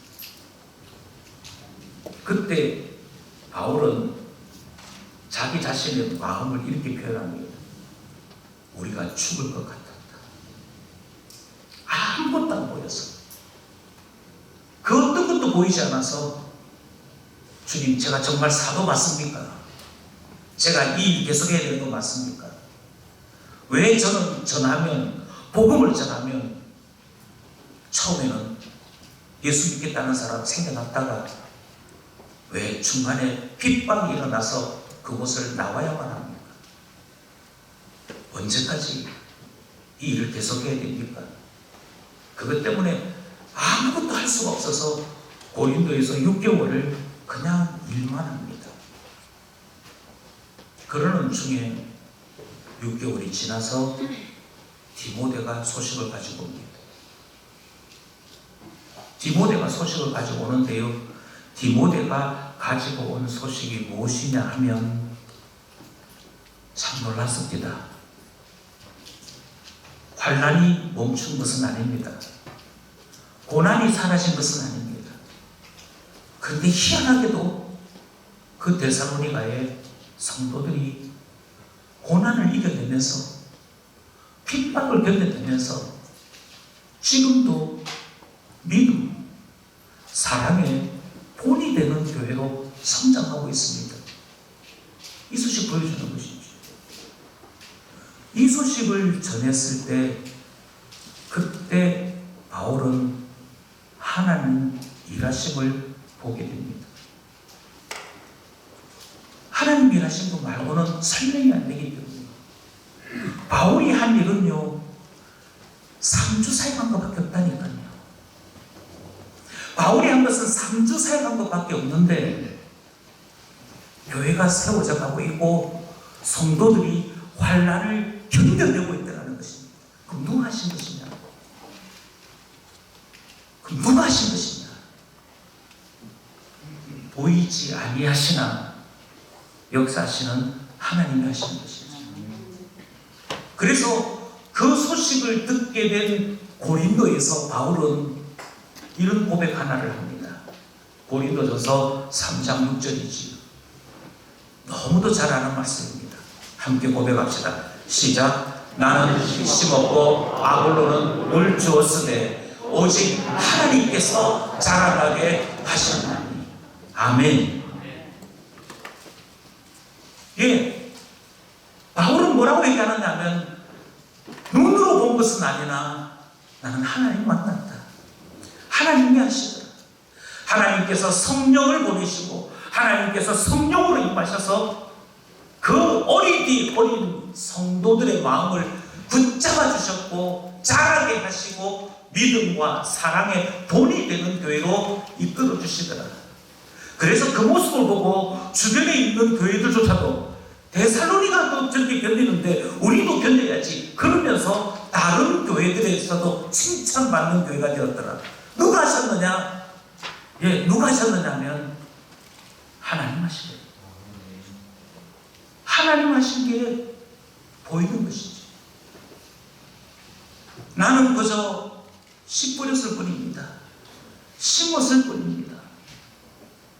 그때 바울은 자기 자신의 마음을 이렇게 표현합니다. 우리가 죽을 것 같았다. 아무것도 안 보여서, 그 어떤 것도 보이지 않아서, 주님, 제가 정말 사도 맞습니까? 제가 이 일 계속해야 되는 거 맞습니까? 왜 저는 복음을 전하면 처음에는 예수 믿겠다는 사람 생겨났다가 왜 중간에 핍박이 일어나서 그곳을 나와야만 합니까? 언제까지 이 일을 계속해야 됩니까? 그것 때문에 아무것도 할 수가 없어서 고린도에서 6개월을 그냥 일만 합니다. 그러는 중에 6개월이 지나서 디모데가 소식을 가지고 옵니다. 디모데가 소식을 가지고 오는데요, 디모데가 가지고 온 소식이 무엇이냐 하면 참 놀랐습니다. 환난이 멈춘 것은 아닙니다. 고난이 사라진 것은 아닙니다. 그런데 희한하게도 그 데살로니가의 성도들이 고난을 이겨내면서 핍박을 견뎌내면서 지금도 믿음, 사랑의 본이 되는 교회로 성장하고 있습니다. 이 소식 보여주는 것이죠. 이 소식을 전했을 때 그때 바울은 하나님 일하심을 보게 됩니다. 하나님 일하신 것 말고는 설명이 안 되기 때문에 바울이 한 일은요 3주 사역한 것밖에 없다니까요. 바울이 한 것은 3주 사역한 것밖에 없는데 교회가 세워져 가고 있고 성도들이 환난을 견뎌내고 있다는 것입니다. 그럼 누가 하신 것이냐? 그럼 누가 하신 것이냐? 보이지 아니하시나 역사하시는 하나님이 하시는 것이죠. 그래서 그 소식을 듣게 된 고린도에서 바울은 이런 고백 하나를 합니다. 고린도전서 3장 6절이지요. 너무도 잘 아는 말씀입니다. 함께 고백합시다. 시작. 나는 심었고 아볼로는 물 주었으되 오직 하나님께서 자라나게 하셨나니. 아멘. 예, 바울은 뭐라고 얘기하느냐면 눈으로 본 것은 아니나 나는 하나님 만났다. 하나님이 하시더라. 하나님께서 성령을 보내시고 하나님께서 성령으로 임하셔서 그 어린 성도들의 마음을 붙잡아 주셨고 자라게 하시고 믿음과 사랑의 본이 되는 교회로 이끌어 주시더라. 그래서 그 모습을 보고 주변에 있는 교회들조차도 데살로니가도 저렇게 견디는데 우리도 견뎌야지 그러면서 다른 교회들에서도 칭찬받는 교회가 되었더라. 누가 하셨느냐? 예, 누가 하셨느냐면 하나님 하신 거예요. 하나님 하신 게 보이는 것이지. 나는 그저 씨 뿌렸을 뿐입니다. 심었을 뿐입니다.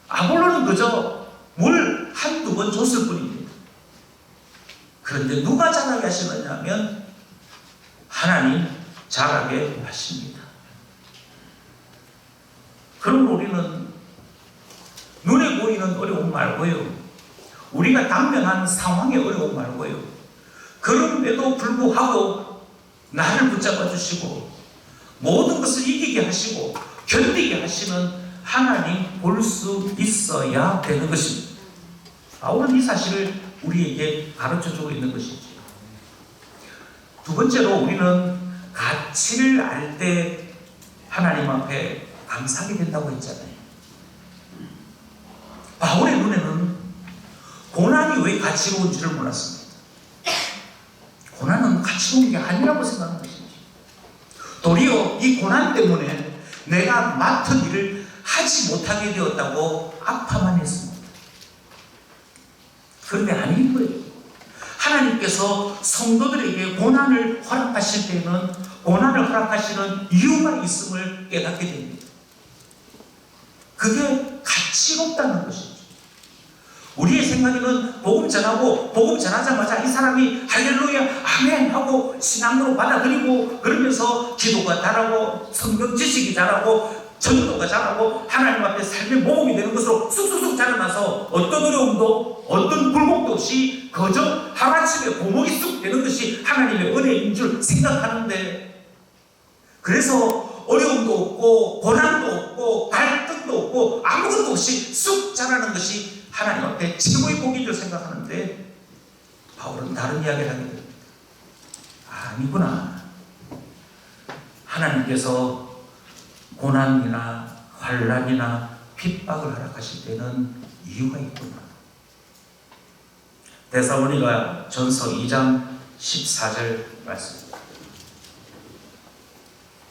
아볼로는 그저 물 한두 번 줬을 뿐입니다. 그런데 누가 자라게 하시느냐면 하나님 자라게 하십니다. 그럼 우리는 눈에 보이는 어려움 말고요, 우리가 당면한 상황의 어려움 말고요, 그럼에도 불구하고 나를 붙잡아 주시고 모든 것을 이기게 하시고 견디게 하시는 하나님 볼 수 있어야 되는 것입니다. 바울은 이 사실을 우리에게 가르쳐주고 있는 것이죠. 두 번째로, 우리는 가치를 알 때 하나님 앞에 감사하게 된다고 했잖아요. 바울의 눈에는 고난이 왜 가치로운지를 몰랐습니다. 고난은 가치로운 게 아니라고 생각하는 것이죠. 도리어 이 고난 때문에 내가 맡은 일을 하지 못하게 되었다고 아파만 했습니다. 그런데 아닌 거예요. 하나님께서 성도들에게 고난을 허락하실 때는 고난을 허락하시는 이유가 있음을 깨닫게 됩니다. 그게 가치롭다는 것이죠. 우리의 생각에는 복음 전하고 복음 전하자마자 이 사람이 할렐루야 아멘 하고 신앙으로 받아들이고 그러면서 기도가 잘하고 성경 지식이 잘하고 전도가 잘하고 하나님 앞에 삶의 모범이 되는 것으로 쑥쑥쑥 자라나서 어떤 어려움도 어떤 굴곡도 없이 그저 하루아침에 고목이 쑥 되는 것이 하나님의 은혜인 줄 생각하는데, 그래서 어려움도 없고 고난도 없고 갈등도 없고 아무것도 없이 쑥 자라는 것이 하나님 앞에 최고의 복인 줄 생각하는데, 바울은 다른 이야기를 하게 됩니다. 아니구나. 하나님께서 고난이나 환난이나 핍박을 허락하실 때는 이유가 있구나. 데살로니가 전서 2장 14절 말씀입니다.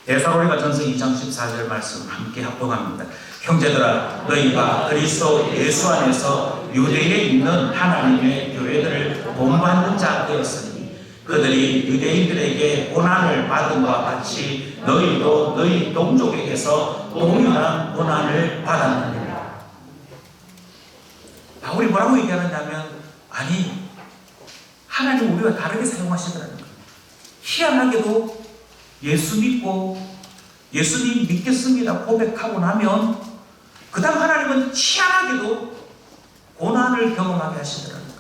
데살로니가 전서 2장 14절 말씀 함께 합독합니다. 형제들아, 너희가 그리스도 예수 안에서 유대에 있는 하나님의 교회들을 본받는 자 되었으니 그들이 유대인들에게 고난을 받음과 같이 너희도 너희 동족에게서 동일한 고난을 받았느니라. 바울이 뭐라고 얘기하느냐면, 아니, 하나님 우리가 다르게 사용하시더라는 거예요. 희한하게도 예수 믿고 예수님 믿겠습니다 고백하고 나면 그 다음 하나님은 희한하게도 고난을 경험하게 하시더라는 거예요.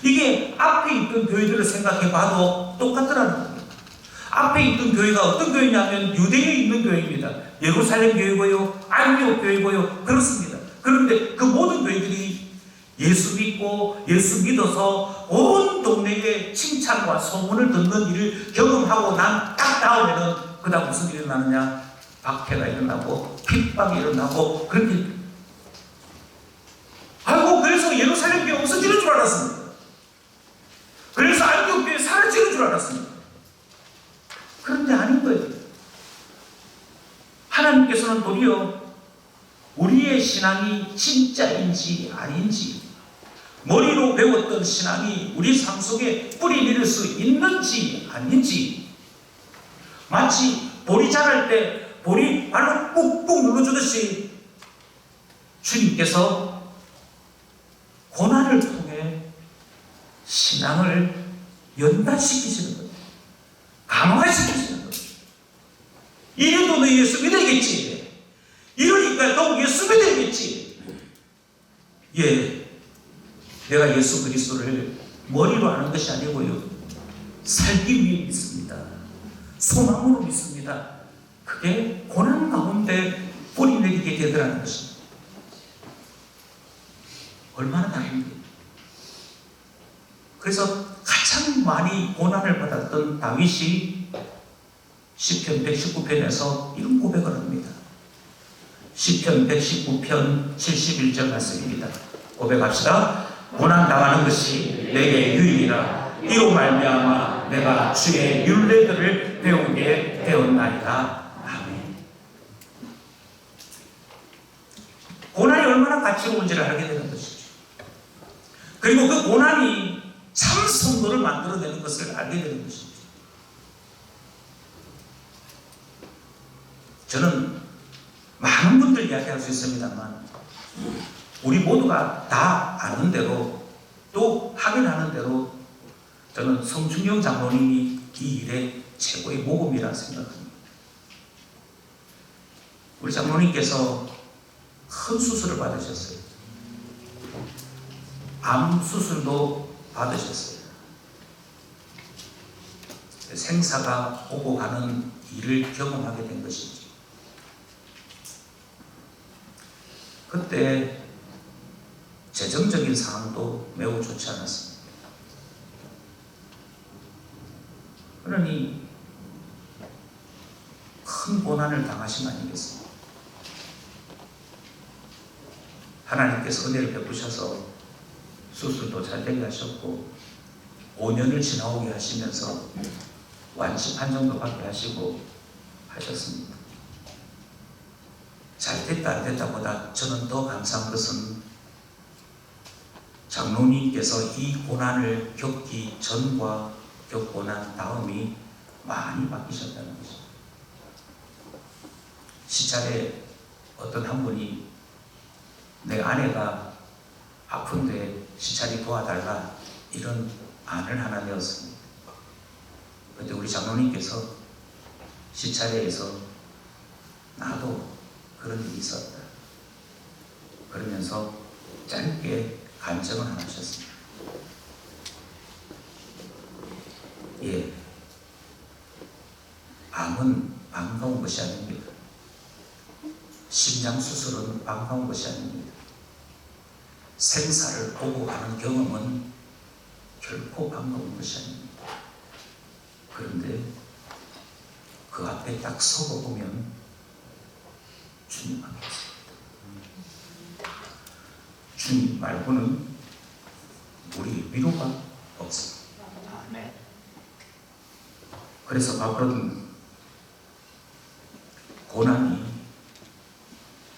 이게 앞에 있던 교회들을 생각해 봐도 똑같더라는 거예요. 앞에 있던 교회가 어떤 교회냐면 유대에 있는 교회입니다. 예루살렘 교회고요, 안디옥 교회고요, 그렇습니다. 그런데 그 모든 교회들이 예수 믿고 예수 믿어서 온 동네에 칭찬과 소문을 듣는 일을 경험하고 난 딱 다음에는 그 다음 무슨 일이 일어나느냐, 박해가 일어나고 핍박이 일어나고 그렇게. 아이고, 그래서 예루살렘 교회 없어지는 줄 알았습니다. 그래서 안디옥 교회 사라지는 줄 알았습니다. 그런데 아닌 거예요. 하나님께서는 도리어 우리의 신앙이 진짜인지 아닌지, 머리로 배웠던 신앙이 우리 삶 속에 뿌리 내릴 수 있는지 아닌지, 마치 볼이 자랄 때 볼이 발로 꾹꾹 눌러주듯이 주님께서 고난을 통해 신앙을 연단시키시는 거예요. 강화시키시는 거예요. 이래도 너 예수 믿어야겠지. 이러니까 너 예수 믿어야겠지. 예, 내가 예수 그리스도를 머리로 아는 것이 아니고요, 살기 위해 믿습니다. 소망으로 믿습니다. 그게 고난 가운데 뿌리 내리게 되더라는 것입니다. 얼마나 다릅니까? 그래서 가장 많이 고난을 받았던 다윗이 시편 119편에서 이런 고백을 합니다. 시편 119편 71절 말씀입니다. 고백합시다. 고난 당하는 것이 내게 유익이라. 이로 말미암아 내가 주의 율례들을 배우게 되었나이다. 아멘. 고난이 얼마나 가치로운지를 알게 되는 것이죠. 그리고 그 고난이 참 성도를 만들어내는 것을 알게 되는 것입니다. 저는 많은 분들 이야기할 수 있습니다만 우리 모두가 다 아는 대로 또 확인하는 대로 저는 성중경 장로님이 이 일의 최고의 모범이라 생각합니다. 우리 장로님께서 큰 수술을 받으셨어요. 암 수술도 받으셨어요. 생사가 오고 가는 일을 경험하게 된 것이지. 그때 재정적인 상황도 매우 좋지 않았습니다. 그러니 큰 고난을 당하신 거 아니겠습니까? 하나님께서 은혜를 베푸셔서 수술도 잘 되게 하셨고 5년을 지나오게 하시면서 완치 판정도 받게 하시고 하셨습니다. 잘 됐다 안 됐다보다 저는 더 감사한 것은 장로님께서 이 고난을 겪기 전과 겪고 난 다음이 많이 바뀌셨다는 것입니다. 시찰에 어떤 한 분이 내 아내가 아픈데 시찰이 도와달라 이런 안을 하나 내었습니다. 그때 우리 장로님께서 시찰회에서 나도 그런 일이 있었다 그러면서 짧게 간증을 하나 하셨습니다. 예, 암은 반가운 것이 아닙니다. 심장 수술은 반가운 것이 아닙니다. 생사를 오고 가는 경험은 결코 반가운 것이 아닙니다. 그런데 그 앞에 딱 서고 보면 주님 앞에 있습니다. 주님 말고는 우리 위로가 없습니다. 그래서 바울은 고난이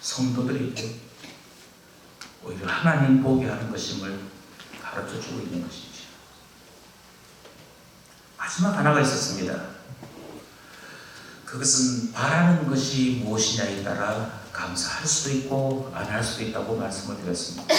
성도들에게 오히려 하나님 보게 하는 것임을 가르쳐주고 있는 것이죠. 마지막 하나가 있었습니다. 그것은 바라는 것이 무엇이냐에 따라 감사할 수도 있고 안 할 수도 있다고 말씀을 드렸습니다.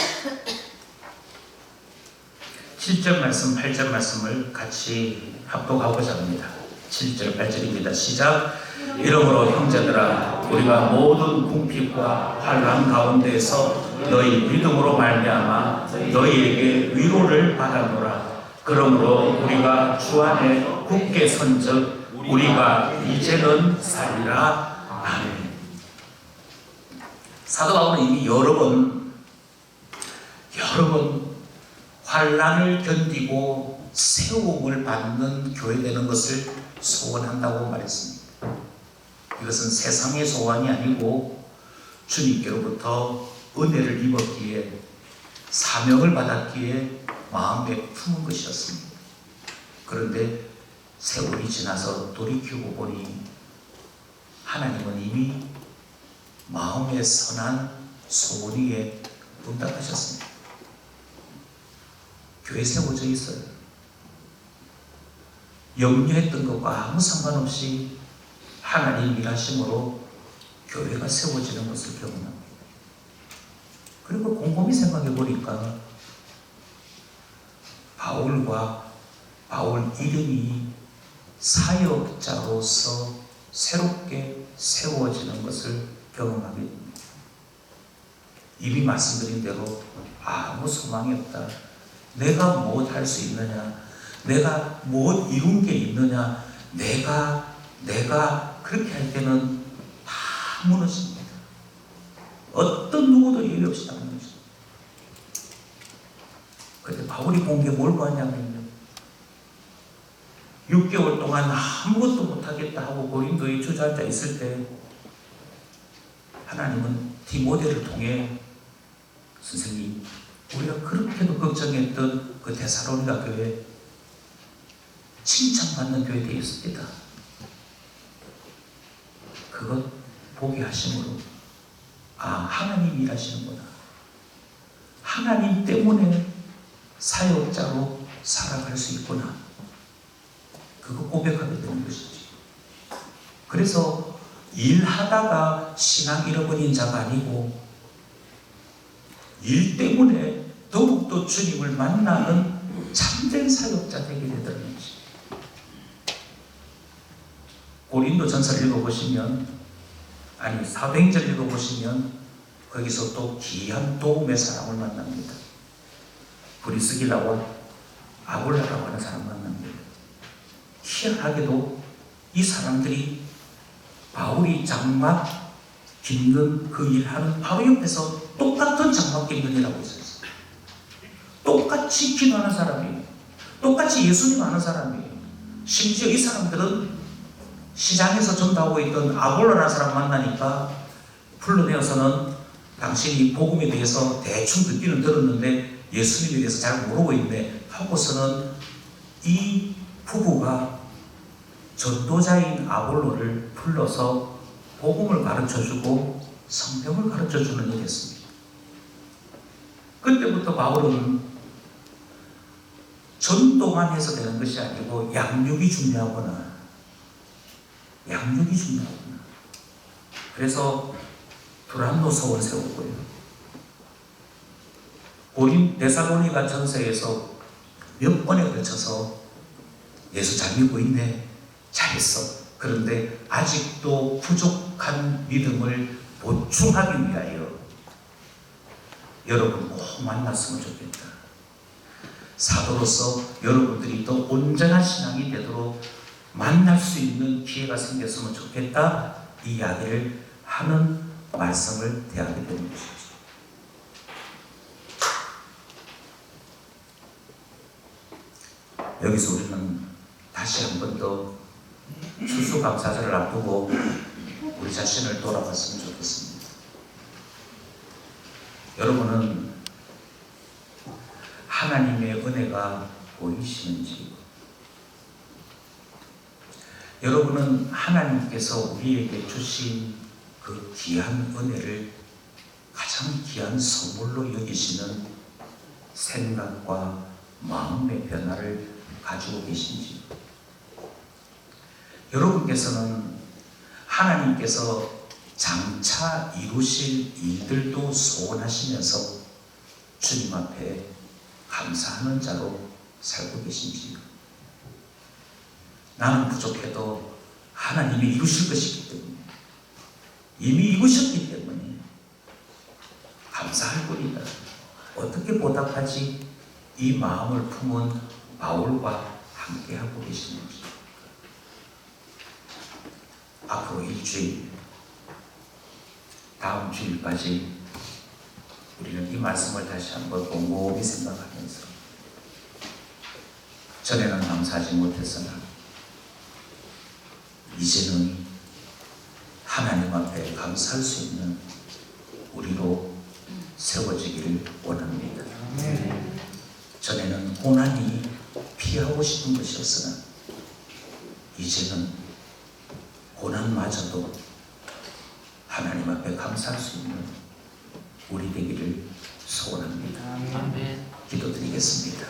7절 말씀, 8절 말씀을 같이 합독하고자 합니다. 7절, 8절입니다. 시작. 이러므로 형제들아 우리가 모든 궁핍과 환난 가운데에서 너희 믿음으로 말미암아 너희에게 위로를 받아노라. 그러므로 우리가 주 안에 굳게 선즉 우리가 이제는 살리라. 아멘. 사도 바울은 이미 여러 번 환난을 견디고 세움을 받는 교회 되는 것을 소원한다고 말했습니다. 이것은 세상의 소원이 아니고 주님께로부터 은혜를 입었기에 사명을 받았기에 마음에 품은 것이었습니다. 그런데 세월이 지나서 돌이키고 보니 하나님은 이미 마음에 선한 소원 위에 응답하셨습니다. 교회 세워져 있어요. 염려했던 것과 아무 상관없이 하나님 일하심으로 교회가 세워지는 것을 경험합니다. 그리고 곰곰이 생각해 보니까 바울 이름이 사역자로서 새롭게 세워지는 것을 경험하게 됩니다. 이미 말씀드린 대로 아무 소망이 없다. 내가 무엇 할 수 있느냐? 내가 무엇 이룬 게 있느냐? 내가 그렇게 할 때는 다 무너집니다. 어떤 누구도 예외 없이 다 무너집니다. 그런데 바울이 본 게 뭘 봤냐면요. 6개월 동안 아무것도 못하겠다 하고 고린도에 주저앉아 있을 때 하나님은 디모데를 통해 선생님, 우리가 그렇게도 걱정했던 그 데살로니가 교회 칭찬받는 교회 되었습니다. 그것 보게 하심으로 하나님 일하시는구나. 하나님 때문에 사역자로 살아갈 수 있구나. 그거 고백하게 되는 것이지. 그래서 일하다가 신앙 잃어버린 자가 아니고 일 때문에 더욱더 주님을 만나는 참된 사역자 되게 되더라는 것이. 고린도 전서를 읽어보시면, 아니 사도행전을 읽어보시면 거기서 또 귀한 도움의 사람을 만납니다. 브리스길라와 아굴라라고 하는 사람을 만납니다. 희한하게도 이 사람들이 바울이 장막 깁는 그 일하는 바로 옆에서 똑같은 장막 깁는 일하고 있었어요. 똑같이 기도하는 사람이에요. 똑같이 예수님 아는 사람이에요. 심지어 이 사람들은 시장에서 전도하고 있던 아볼로라는 사람 만나니까 불러내어서는 당신이 복음에 대해서 대충 듣기는 들었는데 예수님에 대해서 잘 모르고 있네 하고서는 이 부부가 전도자인 아볼로를 불러서 복음을 가르쳐주고 성경을 가르쳐주는 일이 했습니다. 그때부터 바울은 전도만 해서 되는 것이 아니고 양육이 중요하구나. 그래서 두란노 서원 세웠고요. 고린 데살로니가 전서에서 몇 번에 걸쳐서 예수 잘 믿고 있네, 잘했어. 그런데 아직도 부족한 믿음을 보충하기 위하여 여러분 꼭 만났으면 좋겠다. 사도로서 여러분들이 더 온전한 신앙이 되도록 만날 수 있는 기회가 생겼으면 좋겠다. 이 이야기를 하는 말씀을 대하게 되는 것이죠. 여기서 우리는 다시 한 번 더 추수감사절을 앞두고 우리 자신을 돌아봤으면 좋겠습니다. 여러분은 하나님의 은혜가 보이시는지, 여러분은 하나님께서 우리에게 주신 그 귀한 은혜를 가장 귀한 선물로 여기시는 생각과 마음의 변화를 가지고 계신지, 여러분께서는 하나님께서 장차 이루실 일들도 소원하시면서 주님 앞에 감사하는 자로 살고 계신지요? 나는 부족해도 하나님이 이루실 것이기 때문에, 이미 이루셨기 때문에 감사할 뿐이다. 어떻게 보답하지? 이 마음을 품은 바울과 함께하고 계시는지. 앞으로 일주일, 다음 주일까지 우리는 이 말씀을 다시 한번 곰곰이 생각하면서, 전에는 감사하지 못했으나 이제는 하나님 앞에 감사할 수 있는 우리로 세워지기를 원합니다. 전에는 고난이 피하고 싶은 것이었으나 이제는 고난마저도 하나님 앞에 감사할 수 있는 우리 되기를 소원합니다. 기도드리겠습니다.